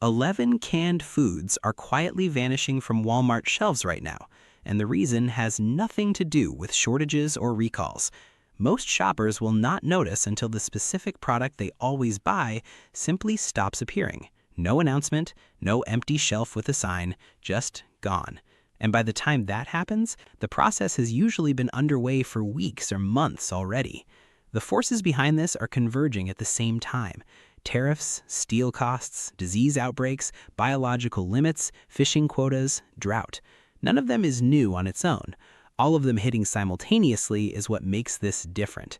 11 canned foods are quietly vanishing from Walmart shelves right now, and the reason has nothing to do with shortages or recalls. Most shoppers will not notice until the specific product they always buy simply stops appearing. No announcement, no empty shelf with a sign, just gone. And by the time that happens, the process has usually been underway for weeks or months already. The forces behind this are converging at the same time. Tariffs, steel costs, disease outbreaks, biological limits, fishing quotas, drought. None of them is new on its own. All of them hitting simultaneously is what makes this different.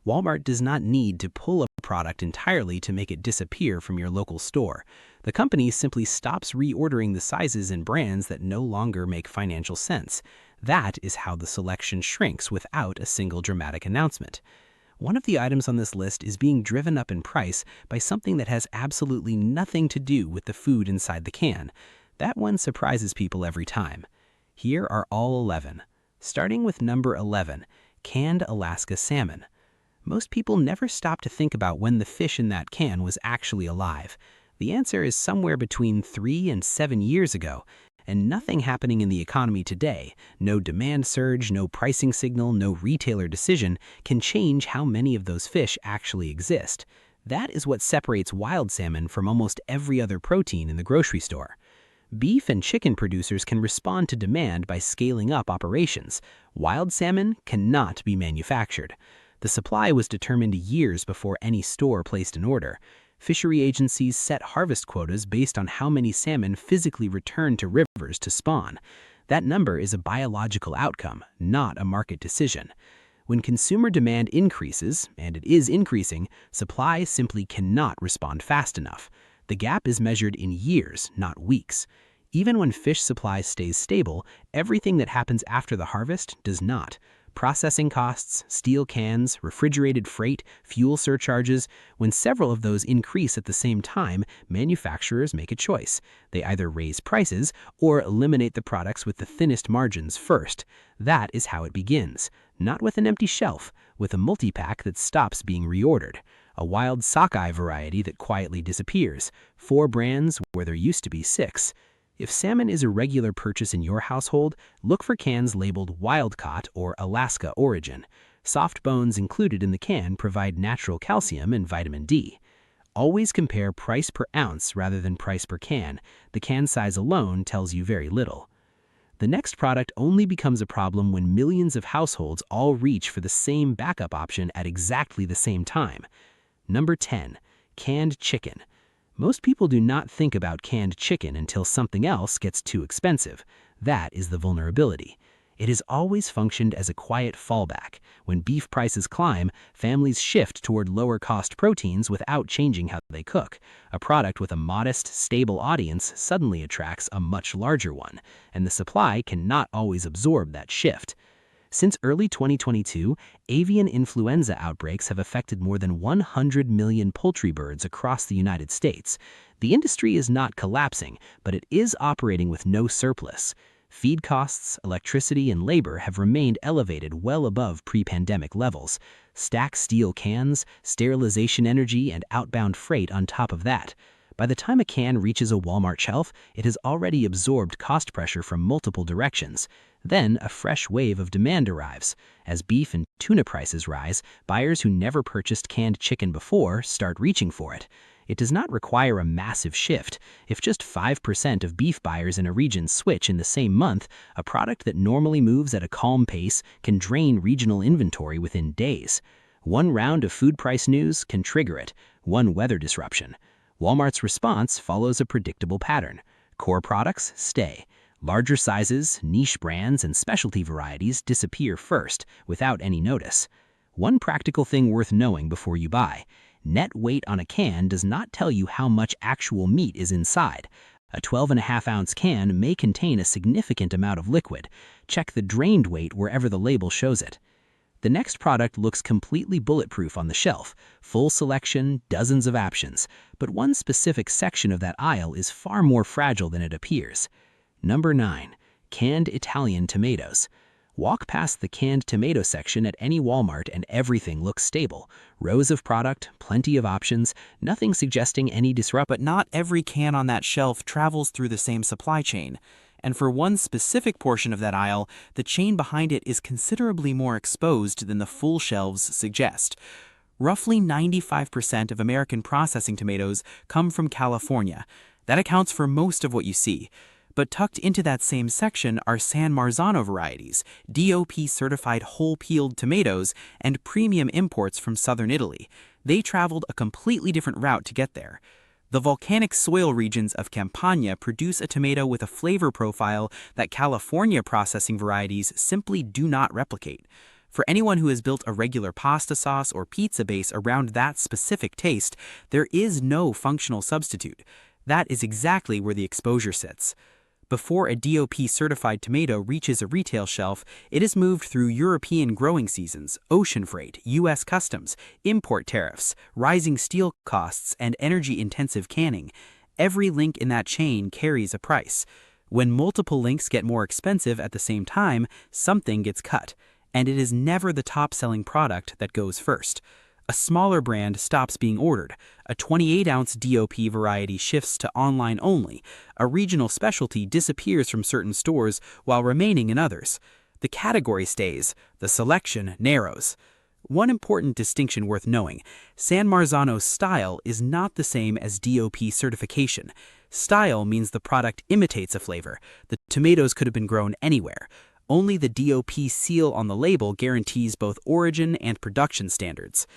Walmart does not need to pull a product entirely to make it disappear from your local store. The company simply stops reordering the sizes and brands that no longer make financial sense. That is how the selection shrinks without a single dramatic announcement. One of the items on this list is being driven up in price by something that has absolutely nothing to do with the food inside the can. That one surprises people every time. Here are all 11. Starting with number 11, canned Alaska salmon. Most people never stop to think about when the fish in that can was actually alive. The answer is somewhere between 3 and 7 years ago, and nothing happening in the economy today, no demand surge, no pricing signal, no retailer decision, can change how many of those fish actually exist. That is what separates wild salmon from almost every other protein in the grocery store. Beef and chicken producers can respond to demand by scaling up operations. Wild salmon cannot be manufactured. The supply was determined years before any store placed an order. Fishery agencies set harvest quotas based on how many salmon physically return to rivers to spawn. That number is a biological outcome, not a market decision. When consumer demand increases, and it is increasing, supply simply cannot respond fast enough. The gap is measured in years, not weeks. Even when fish supply stays stable, everything that happens after the harvest does not. Processing costs, steel cans, refrigerated freight, fuel surcharges, when several of those increase at the same time, manufacturers make a choice. They either raise prices or eliminate the products with the thinnest margins first. That is how it begins. Not with an empty shelf, with a multi-pack that stops being reordered. A wild sockeye variety that quietly disappears. 4 brands where there used to be 6. If salmon is a regular purchase in your household, look for cans labeled wild-caught or Alaska origin. Soft bones included in the can provide natural calcium and vitamin D. Always compare price per ounce rather than price per can. The can size alone tells you very little. The next product only becomes a problem when millions of households all reach for the same backup option at exactly the same time. Number 10, canned chicken. Most people do not think about canned chicken until something else gets too expensive. That is the vulnerability. It has always functioned as a quiet fallback. When beef prices climb, families shift toward lower-cost proteins without changing how they cook. A product with a modest, stable audience suddenly attracts a much larger one, and the supply cannot always absorb that shift. Since early 2022, avian influenza outbreaks have affected more than 100 million poultry birds across the United States. The industry is not collapsing, but it is operating with no surplus. Feed costs, electricity, and labor have remained elevated well above pre-pandemic levels. Stack steel cans, sterilization energy, and outbound freight on top of that. By the time a can reaches a Walmart shelf, it has already absorbed cost pressure from multiple directions. Then a fresh wave of demand arrives. As beef and tuna prices rise, buyers who never purchased canned chicken before start reaching for it. It does not require a massive shift. If just 5% of beef buyers in a region switch in the same month, a product that normally moves at a calm pace can drain regional inventory within days. One round of food price news can trigger it, one weather disruption. Walmart's response follows a predictable pattern. Core products stay. Larger sizes, niche brands, and specialty varieties disappear first, without any notice. One practical thing worth knowing before you buy. Net weight on a can does not tell you how much actual meat is inside. A 12.5-ounce can may contain a significant amount of liquid. Check the drained weight wherever the label shows it. The next product looks completely bulletproof on the shelf. Full selection, dozens of options. But one specific section of that aisle is far more fragile than it appears. Number 9. Canned Italian tomatoes. Walk past the canned tomato section at any Walmart and everything looks stable. Rows of product, plenty of options, nothing suggesting any disruption. But not every can on that shelf travels through the same supply chain. And for one specific portion of that aisle, the chain behind it is considerably more exposed than the full shelves suggest. Roughly 95% of American processing tomatoes come from California. That accounts for most of what you see. But tucked into that same section are San Marzano varieties, DOP-certified whole-peeled tomatoes, and premium imports from southern Italy. They traveled a completely different route to get there. The volcanic soil regions of Campania produce a tomato with a flavor profile that California processing varieties simply do not replicate. For anyone who has built a regular pasta sauce or pizza base around that specific taste, there is no functional substitute. That is exactly where the exposure sits. Before a DOP-certified tomato reaches a retail shelf, it is moved through European growing seasons, ocean freight, U.S. customs, import tariffs, rising steel costs, and energy-intensive canning. Every link in that chain carries a price. When multiple links get more expensive at the same time, something gets cut, and it is never the top-selling product that goes first. A smaller brand stops being ordered. A 28-ounce DOP variety shifts to online only. A regional specialty disappears from certain stores while remaining in others. The category stays. The selection narrows. One important distinction worth knowing: San Marzano's style is not the same as DOP certification. Style means the product imitates a flavor. The tomatoes could have been grown anywhere. Only the DOP seal on the label guarantees both origin and production standards.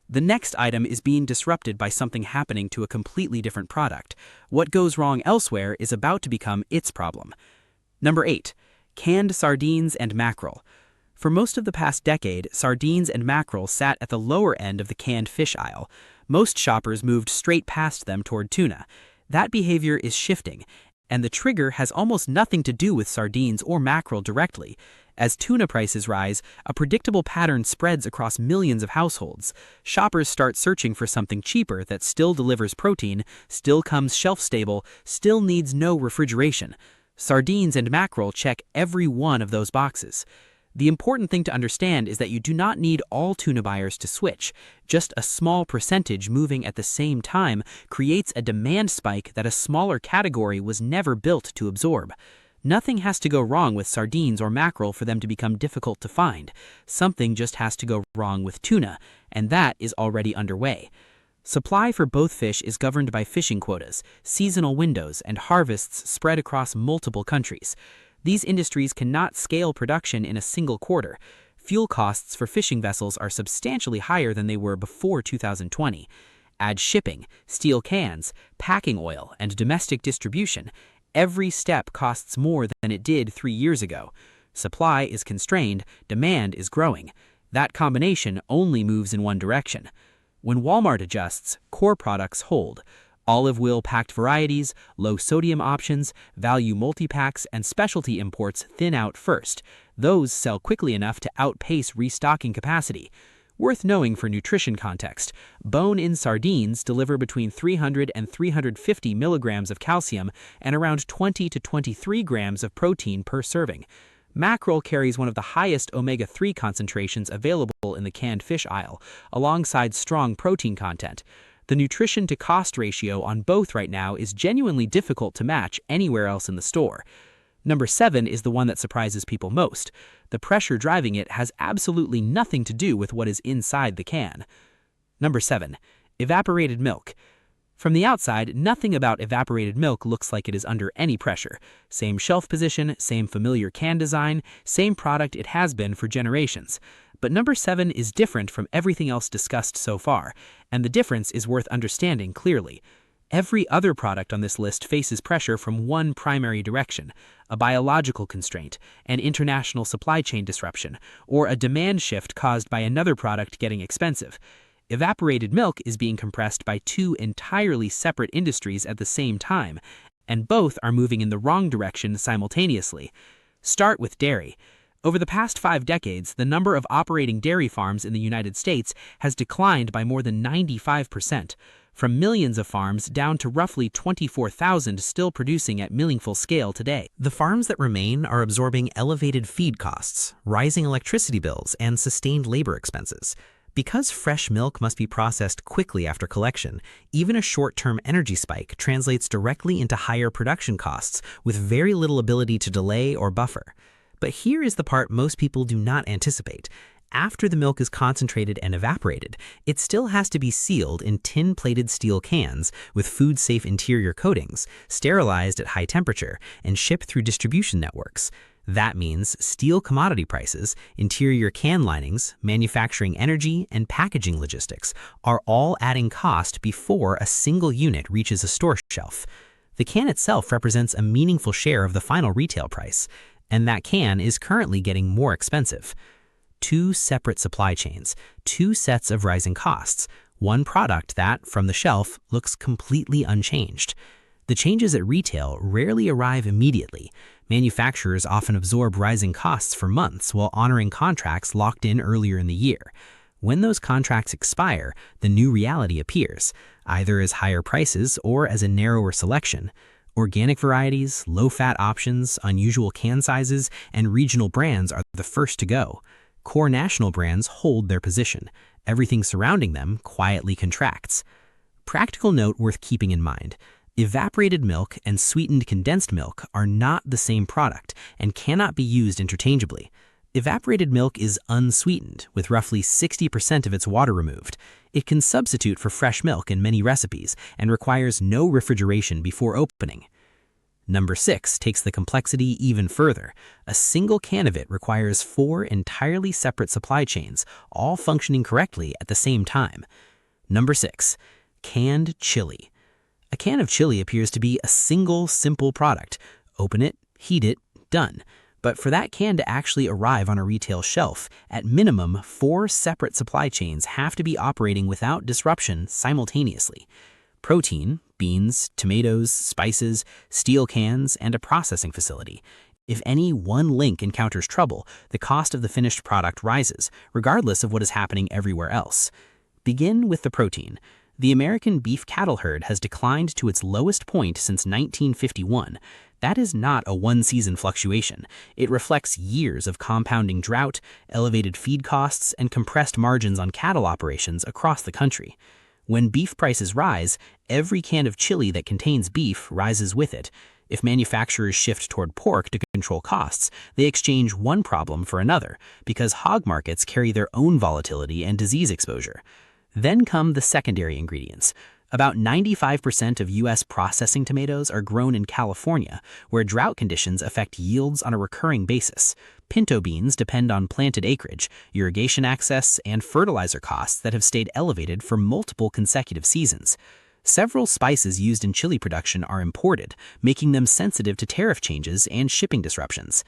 The next item is being disrupted by something happening to a completely different product. What goes wrong elsewhere is about to become its problem. Number 8. Canned sardines and mackerel. For most of the past decade, sardines and mackerel sat at the lower end of the canned fish aisle. Most shoppers moved straight past them toward tuna. That behavior is shifting, and the trigger has almost nothing to do with sardines or mackerel directly. As tuna prices rise, a predictable pattern spreads across millions of households. Shoppers start searching for something cheaper that still delivers protein, still comes shelf-stable, still needs no refrigeration. Sardines and mackerel check every one of those boxes. The important thing to understand is that you do not need all tuna buyers to switch. Just a small percentage moving at the same time creates a demand spike that a smaller category was never built to absorb. Nothing has to go wrong with sardines or mackerel for them to become difficult to find. Something just has to go wrong with tuna, and that is already underway. Supply for both fish is governed by fishing quotas, seasonal windows, and harvests spread across multiple countries. These industries cannot scale production in a single quarter. Fuel costs for fishing vessels are substantially higher than they were before 2020. Add shipping, steel cans, packing oil, and domestic distribution. Every step costs more than it did 3 years ago. Supply is constrained, demand is growing. That combination only moves in one direction. When Walmart adjusts, core products hold. Olive oil-packed varieties, low-sodium options, value multi-packs, and specialty imports thin out first. Those sell quickly enough to outpace restocking capacity. Worth knowing for nutrition context, bone-in sardines deliver between 300 and 350 milligrams of calcium and around 20 to 23 grams of protein per serving. Mackerel carries one of the highest omega-3 concentrations available in the canned fish aisle, alongside strong protein content. The nutrition-to-cost ratio on both right now is genuinely difficult to match anywhere else in the store. Number 7 is the one that surprises people most. The pressure driving it has absolutely nothing to do with what is inside the can. Number 7. Evaporated milk. From the outside, nothing about evaporated milk looks like it is under any pressure. Same shelf position, same familiar can design, same product it has been for generations. But number 7 is different from everything else discussed so far, and the difference is worth understanding clearly. Every other product on this list faces pressure from one primary direction: a biological constraint, an international supply chain disruption, or a demand shift caused by another product getting expensive. Evaporated milk is being compressed by two entirely separate industries at the same time, and both are moving in the wrong direction simultaneously. Start with dairy. Over the past 5 decades, the number of operating dairy farms in the United States has declined by more than 95%. from millions of farms down to roughly 24,000 still producing at meaningful scale today. The farms that remain are absorbing elevated feed costs, rising electricity bills, and sustained labor expenses. Because fresh milk must be processed quickly after collection, even a short-term energy spike translates directly into higher production costs with very little ability to delay or buffer. But here is the part most people do not anticipate. After the milk is concentrated and evaporated, it still has to be sealed in tin-plated steel cans with food-safe interior coatings, sterilized at high temperature, and shipped through distribution networks. That means steel commodity prices, interior can linings, manufacturing energy, and packaging logistics are all adding cost before a single unit reaches a store shelf. The can itself represents a meaningful share of the final retail price, and that can is currently getting more expensive. Two separate supply chains, two sets of rising costs, one product that, from the shelf, looks completely unchanged. The changes at retail rarely arrive immediately. Manufacturers often absorb rising costs for months while honoring contracts locked in earlier in the year. When those contracts expire, the new reality appears, either as higher prices or as a narrower selection. Organic varieties, low-fat options, unusual can sizes, and regional brands are the first to go. Core national brands hold their position. Everything surrounding them quietly contracts. Practical note worth keeping in mind. Evaporated milk and sweetened condensed milk are not the same product and cannot be used interchangeably. Evaporated milk is unsweetened, with roughly 60% of its water removed. It can substitute for fresh milk in many recipes and requires no refrigeration before opening. Number 6 takes the complexity even further. A single can of it requires 4 entirely separate supply chains, all functioning correctly at the same time. Number 6, canned chili. A can of chili appears to be a single, simple product. Open it, heat it, done. But for that can to actually arrive on a retail shelf, at minimum, 4 separate supply chains have to be operating without disruption simultaneously. Protein, beans, tomatoes, spices, steel cans, and a processing facility. If any one link encounters trouble, the cost of the finished product rises, regardless of what is happening everywhere else. Begin with the protein. The American beef cattle herd has declined to its lowest point since 1951. That is not a one-season fluctuation. It reflects years of compounding drought, elevated feed costs, and compressed margins on cattle operations across the country. When beef prices rise, every can of chili that contains beef rises with it. If manufacturers shift toward pork to control costs, they exchange one problem for another because hog markets carry their own volatility and disease exposure. Then come the secondary ingredients. About 95% of U.S. processing tomatoes are grown in California, where drought conditions affect yields on a recurring basis. Pinto beans depend on planted acreage, irrigation access, and fertilizer costs that have stayed elevated for multiple consecutive seasons. Several spices used in chili production are imported, making them sensitive to tariff changes and shipping disruptions.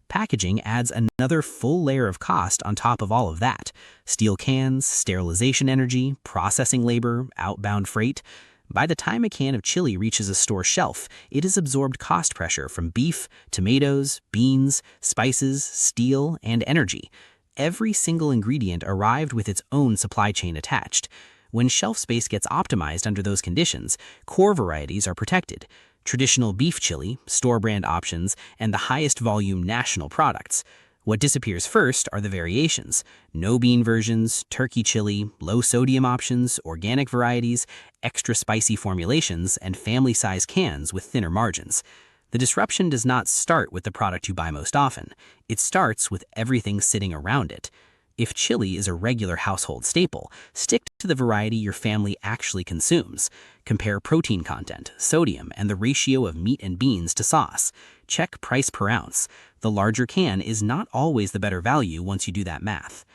Packaging adds another full layer of cost on top of all of that. Steel cans, sterilization energy, processing labor, outbound freight. By the time a can of chili reaches a store shelf, it has absorbed cost pressure from beef, tomatoes, beans, spices, steel, and energy. Every single ingredient arrived with its own supply chain attached. When shelf space gets optimized under those conditions, core varieties are protected. Traditional beef chili, store-brand options, and the highest volume national products. What disappears first are the variations. No bean versions, turkey chili, low sodium options, organic varieties, extra spicy formulations, and family-size cans with thinner margins. The disruption does not start with the product you buy most often. It starts with everything sitting around it. If chili is a regular household staple, stick to the variety your family actually consumes. Compare protein content, sodium, and the ratio of meat and beans to sauce. Check price per ounce. The larger can is not always the better value once you do that math.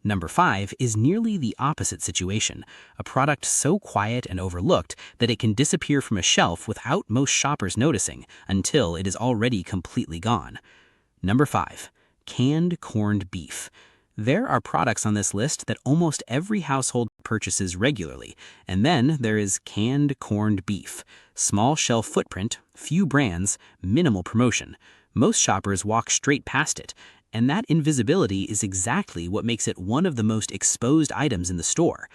Number 5 is nearly the opposite situation, a product so quiet and overlooked that it can disappear from a shelf without most shoppers noticing until it is already completely gone. Number 5, canned corned beef. There are products on this list that almost every household purchases regularly, and then there is canned corned beef. Small shelf footprint, few brands, minimal promotion. Most shoppers walk straight past it, and that invisibility is exactly what makes it one of the most exposed items in the store.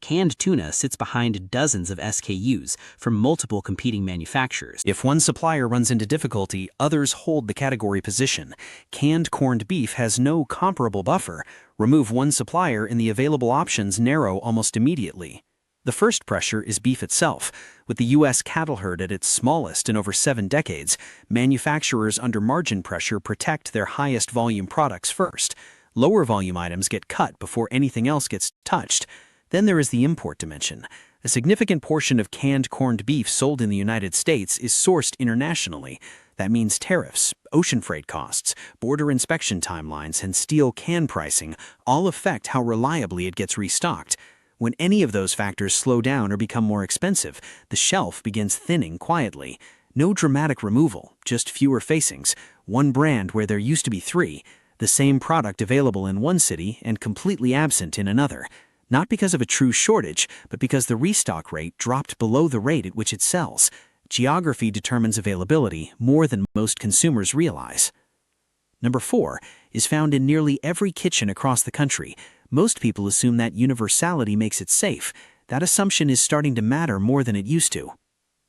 Canned tuna sits behind dozens of SKUs from multiple competing manufacturers. If one supplier runs into difficulty, others hold the category position. Canned corned beef has no comparable buffer. Remove one supplier and the available options narrow almost immediately. The first pressure is beef itself. With the U.S. cattle herd at its smallest in over 7 decades, manufacturers under margin pressure protect their highest volume products first. Lower volume items get cut before anything else gets touched. Then there is the import dimension. A significant portion of canned corned beef sold in the United States is sourced internationally. That means tariffs, ocean freight costs, border inspection timelines, and steel can pricing all affect how reliably it gets restocked. When any of those factors slow down or become more expensive, the shelf begins thinning quietly. No dramatic removal, just fewer facings. One brand where there used to be 3. The same product available in one city and completely absent in another. Not because of a true shortage, but because the restock rate dropped below the rate at which it sells. Geography determines availability more than most consumers realize. Number 4 is found in nearly every kitchen across the country. Most people assume that universality makes it safe. That assumption is starting to matter more than it used to.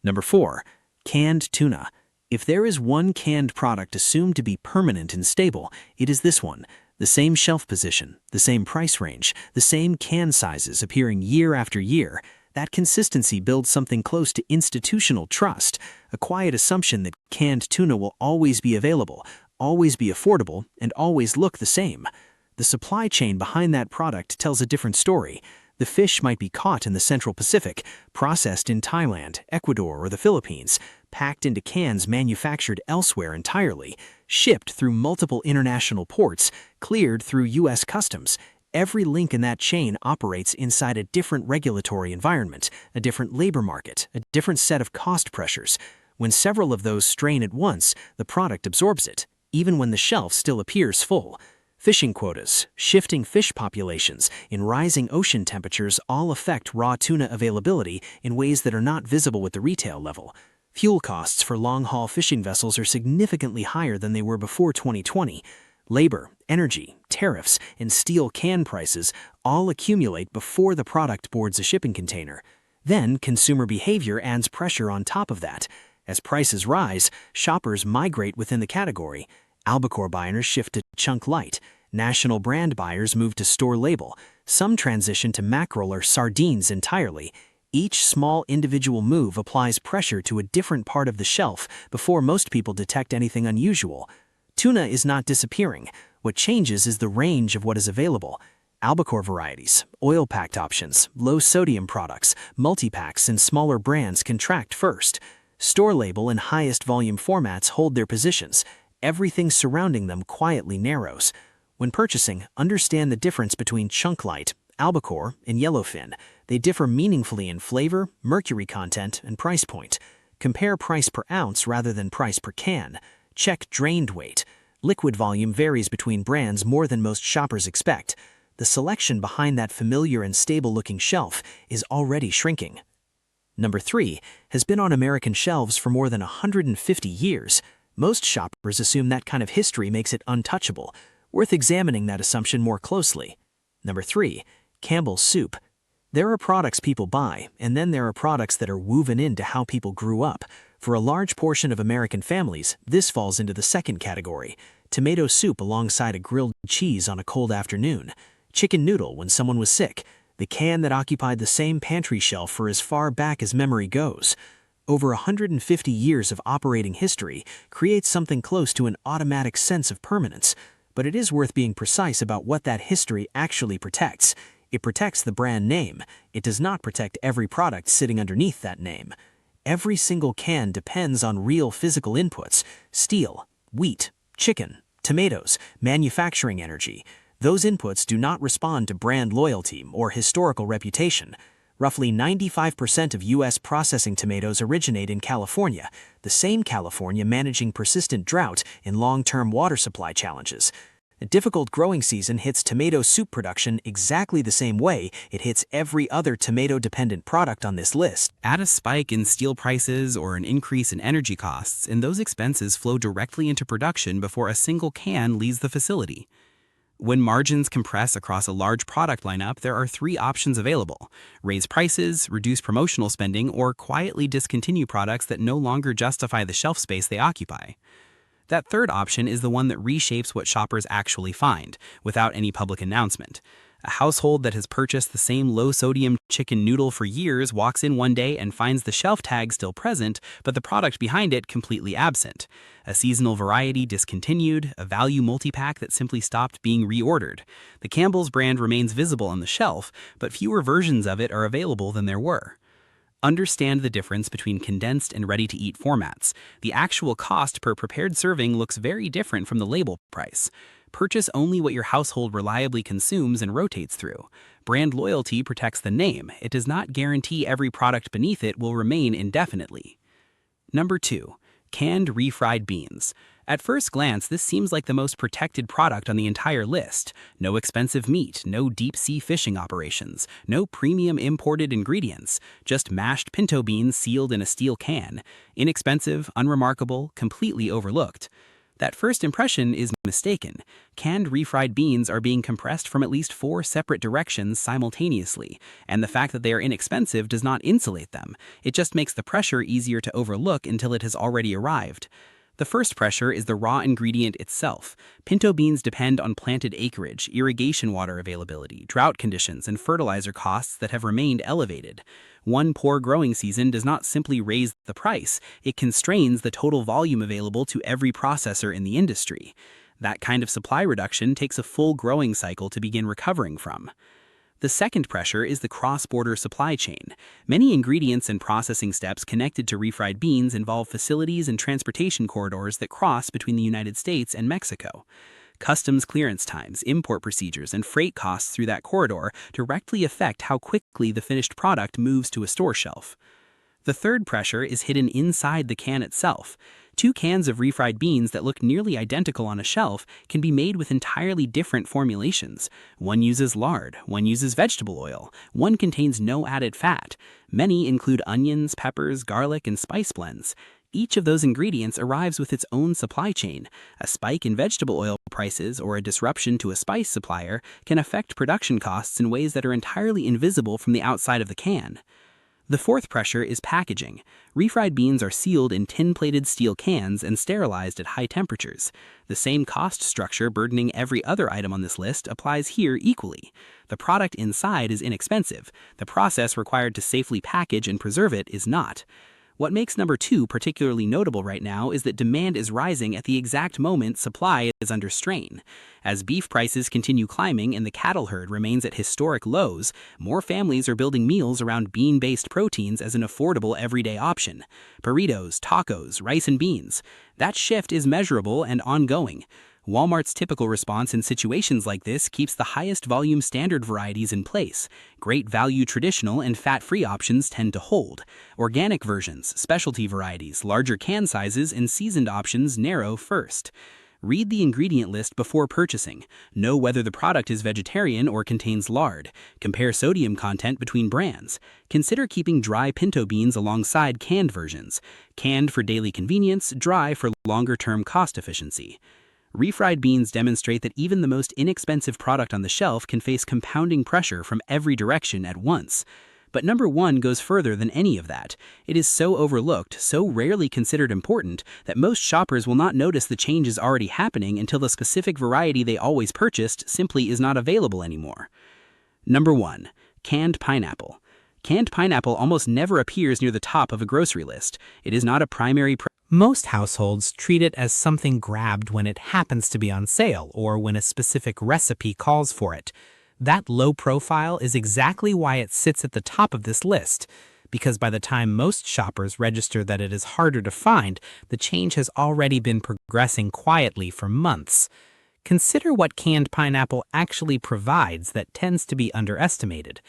Number 4, canned tuna. If there is one canned product assumed to be permanent and stable, it is this one. The same shelf position, the same price range, the same can sizes appearing year after year. That consistency builds something close to institutional trust, a quiet assumption that canned tuna will always be available, always be affordable, and always look the same. The supply chain behind that product tells a different story. The fish might be caught in the Central Pacific, processed in Thailand, Ecuador, or the Philippines, packed into cans manufactured elsewhere entirely, shipped through multiple international ports, cleared through U.S. customs. Every link in that chain operates inside a different regulatory environment, a different labor market, a different set of cost pressures. When several of those strain at once, the product absorbs it, even when the shelf still appears full. Fishing quotas, shifting fish populations, and rising ocean temperatures all affect raw tuna availability in ways that are not visible at the retail level. Fuel costs for long-haul fishing vessels are significantly higher than they were before 2020. Labor, energy, tariffs, and steel can prices all accumulate before the product boards a shipping container. Then, consumer behavior adds pressure on top of that. As prices rise, shoppers migrate within the category. Albacore buyers shift to chunk light. National brand buyers move to store label. Some transition to mackerel or sardines entirely. Each small individual move applies pressure to a different part of the shelf before most people detect anything unusual. Tuna is not disappearing. What changes is the range of what is available. Albacore varieties, oil-packed options, low-sodium products, multi-packs, and smaller brands contract first. Store label and highest volume formats hold their positions. Everything surrounding them quietly narrows. When purchasing, understand the difference between chunk light, albacore, and yellowfin. They differ meaningfully in flavor, mercury content, and price point. Compare price per ounce rather than price per can. Check drained weight. Liquid volume varies between brands more than most shoppers expect. The selection behind that familiar and stable-looking shelf is already shrinking. Number 3 has been on American shelves for more than 150 years. Most shoppers assume that kind of history makes it untouchable. Worth examining that assumption more closely. Number 3, Campbell's soup. There are products people buy, and then there are products that are woven into how people grew up. For a large portion of American families, this falls into the second category. Tomato soup alongside a grilled cheese on a cold afternoon. Chicken noodle when someone was sick. The can that occupied the same pantry shelf for as far back as memory goes. Over 150 years of operating history creates something close to an automatic sense of permanence. But it is worth being precise about what that history actually protects. It protects the brand name. It does not protect every product sitting underneath that name. Every single can depends on real physical inputs: steel, wheat, chicken, tomatoes, manufacturing energy. Those inputs do not respond to brand loyalty or historical reputation. Roughly 95% of U.S. processing tomatoes originate in California, the same California managing persistent drought and long-term water supply challenges. A difficult growing season hits tomato soup production exactly the same way it hits every other tomato-dependent product on this list. Add a spike in steel prices or an increase in energy costs, and those expenses flow directly into production before a single can leaves the facility. When margins compress across a large product lineup, there are three options available: raise prices, reduce promotional spending, or quietly discontinue products that no longer justify the shelf space they occupy. That third option is the one that reshapes what shoppers actually find, without any public announcement. A household that has purchased the same low-sodium chicken noodle for years walks in one day and finds the shelf tag still present, but the product behind it completely absent. A seasonal variety discontinued, a value multi-pack that simply stopped being reordered. The Campbell's brand remains visible on the shelf, but fewer versions of it are available than there were. Understand the difference between condensed and ready-to-eat formats. The actual cost per prepared serving looks very different from the label price. Purchase only what your household reliably consumes and rotates through. Brand loyalty protects the name. It does not guarantee every product beneath it will remain indefinitely. Number 2. Canned refried beans. At first glance, this seems like the most protected product on the entire list. No expensive meat, no deep-sea fishing operations, no premium imported ingredients, just mashed pinto beans sealed in a steel can. Inexpensive, unremarkable, completely overlooked. That first impression is mistaken. Canned refried beans are being compressed from at least 4 separate directions simultaneously, and the fact that they are inexpensive does not insulate them. It just makes the pressure easier to overlook until it has already arrived. The first pressure is the raw ingredient itself. Pinto beans depend on planted acreage, irrigation water availability, drought conditions, and fertilizer costs that have remained elevated. One poor growing season does not simply raise the price, it constrains the total volume available to every processor in the industry. That kind of supply reduction takes a full growing cycle to begin recovering from. The second pressure is the cross-border supply chain. Many ingredients and processing steps connected to refried beans involve facilities and transportation corridors that cross between the United States and Mexico. Customs clearance times, import procedures, and freight costs through that corridor directly affect how quickly the finished product moves to a store shelf. The third pressure is hidden inside the can itself. 2 cans of refried beans that look nearly identical on a shelf can be made with entirely different formulations. One uses lard, one uses vegetable oil, one contains no added fat. Many include onions, peppers, garlic, and spice blends. Each of those ingredients arrives with its own supply chain. A spike in vegetable oil prices or a disruption to a spice supplier can affect production costs in ways that are entirely invisible from the outside of the can. The fourth pressure is packaging. Refried beans are sealed in tin-plated steel cans and sterilized at high temperatures. The same cost structure burdening every other item on this list applies here equally. The product inside is inexpensive. The process required to safely package and preserve it is not. What makes number 2 particularly notable right now is that demand is rising at the exact moment supply is under strain. As beef prices continue climbing and the cattle herd remains at historic lows, more families are building meals around bean-based proteins as an affordable everyday option. Burritos, tacos, rice and beans. That shift is measurable and ongoing. Walmart's typical response in situations like this keeps the highest volume standard varieties in place. Great value traditional and fat-free options tend to hold. Organic versions, specialty varieties, larger can sizes, and seasoned options narrow first. Read the ingredient list before purchasing. Know whether the product is vegetarian or contains lard. Compare sodium content between brands. Consider keeping dry pinto beans alongside canned versions. Canned for daily convenience, dry for longer-term cost efficiency. Refried beans demonstrate that even the most inexpensive product on the shelf can face compounding pressure from every direction at once. But number 1 goes further than any of that. It is so overlooked, so rarely considered important, that most shoppers will not notice the changes already happening until the specific variety they always purchased simply is not available anymore. Number 1. Canned pineapple. Canned pineapple almost never appears near the top of a grocery list. It is not a primary Most households treat it as something grabbed when it happens to be on sale or when a specific recipe calls for it. That low profile is exactly why it sits at the top of this list, because by the time most shoppers register that it is harder to find, the change has already been progressing quietly for months. Consider what canned pineapple actually provides that tends to be underestimated.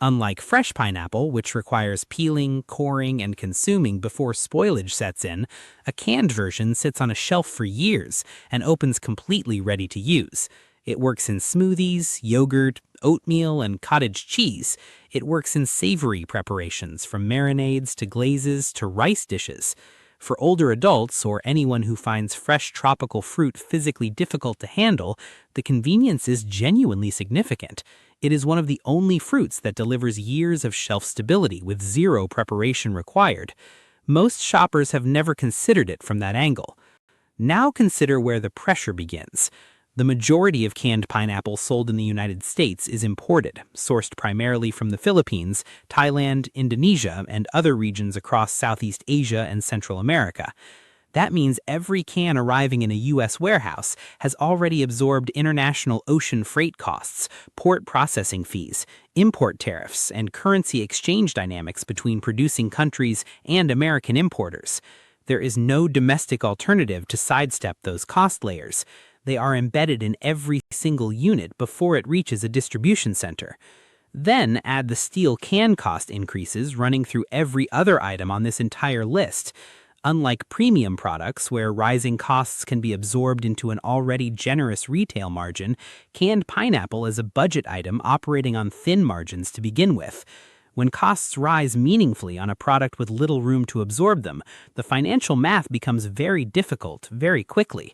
Unlike fresh pineapple, which requires peeling, coring, and consuming before spoilage sets in, a canned version sits on a shelf for years and opens completely ready to use. It works in smoothies, yogurt, oatmeal, and cottage cheese. It works in savory preparations, from marinades to glazes to rice dishes. For older adults or anyone who finds fresh tropical fruit physically difficult to handle, the convenience is genuinely significant. It is one of the only fruits that delivers years of shelf stability with zero preparation required. Most shoppers have never considered it from that angle. Now consider where the pressure begins. The majority of canned pineapple sold in the United States is imported, sourced primarily from the Philippines, Thailand, Indonesia, and other regions across Southeast Asia and Central America. That means every can arriving in a U.S. warehouse has already absorbed international ocean freight costs, port processing fees, import tariffs, and currency exchange dynamics between producing countries and American importers. There is no domestic alternative to sidestep those cost layers. They are embedded in every single unit before it reaches a distribution center. Then add the steel can cost increases running through every other item on this entire list. Unlike premium products where rising costs can be absorbed into an already generous retail margin, canned pineapple is a budget item operating on thin margins to begin with. When costs rise meaningfully on a product with little room to absorb them, the financial math becomes very difficult very quickly.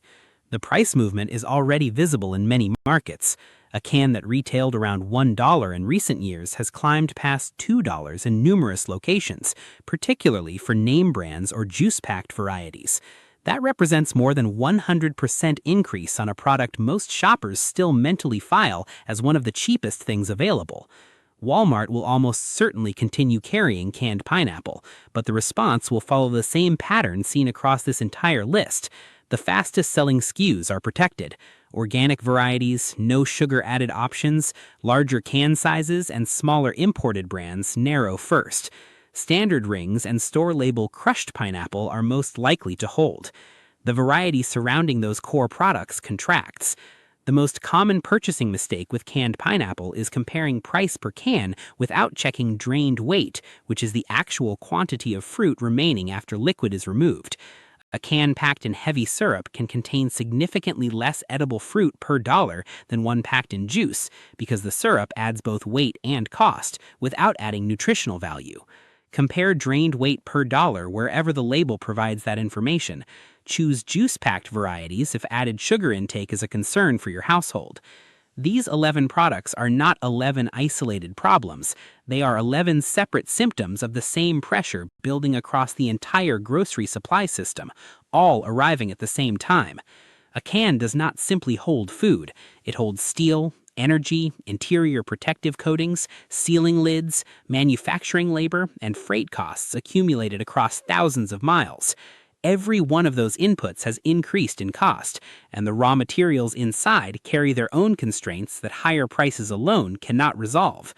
The price movement is already visible in many markets. A can that retailed around $1 in recent years has climbed past $2 in numerous locations, particularly for name brands or juice-packed varieties. That represents more than 100% increase on a product most shoppers still mentally file as one of the cheapest things available. Walmart will almost certainly continue carrying canned pineapple, but the response will follow the same pattern seen across this entire list. The fastest-selling SKUs are protected. Organic varieties, no sugar-added options, larger can sizes, and smaller imported brands narrow first. Standard rings and store-label crushed pineapple are most likely to hold. The variety surrounding those core products contracts. The most common purchasing mistake with canned pineapple is comparing price per can without checking drained weight, which is the actual quantity of fruit remaining after liquid is removed. A can packed in heavy syrup can contain significantly less edible fruit per dollar than one packed in juice because the syrup adds both weight and cost without adding nutritional value. Compare drained weight per dollar wherever the label provides that information. Choose juice-packed varieties if added sugar intake is a concern for your household. These 11 products are not 11 isolated problems. They are 11 separate symptoms of the same pressure building across the entire grocery supply system, all arriving at the same time. A can does not simply hold food. It holds steel, energy, interior protective coatings, sealing lids, manufacturing labor, and freight costs accumulated across thousands of miles. Every one of those inputs has increased in cost, and the raw materials inside carry their own constraints that higher prices alone cannot resolve.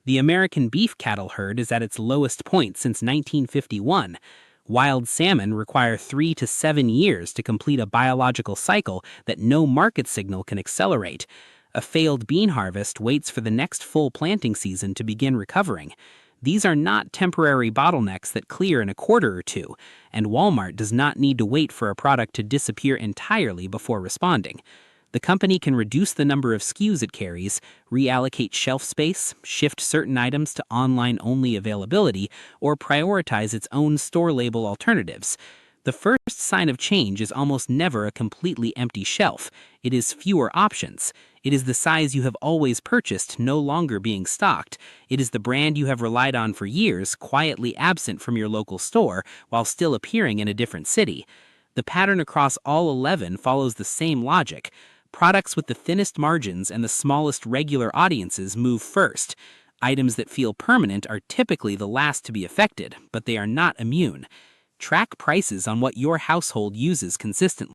The American beef cattle herd is at its lowest point since 1951. Wild salmon require 3 to 7 years to complete a biological cycle that no market signal can accelerate. A failed bean harvest waits for the next full planting season to begin recovering. These are not temporary bottlenecks that clear in a quarter or two, and Walmart does not need to wait for a product to disappear entirely before responding. The company can reduce the number of SKUs it carries, reallocate shelf space, shift certain items to online-only availability, or prioritize its own store-label alternatives. The first sign of change is almost never a completely empty shelf. It is fewer options. It is the size you have always purchased no longer being stocked. It is the brand you have relied on for years quietly absent from your local store while still appearing in a different city. The pattern across all 11 follows the same logic. Products with the thinnest margins and the smallest regular audiences move first. Items that feel permanent are typically the last to be affected, but they are not immune. Track prices on what your household uses consistently.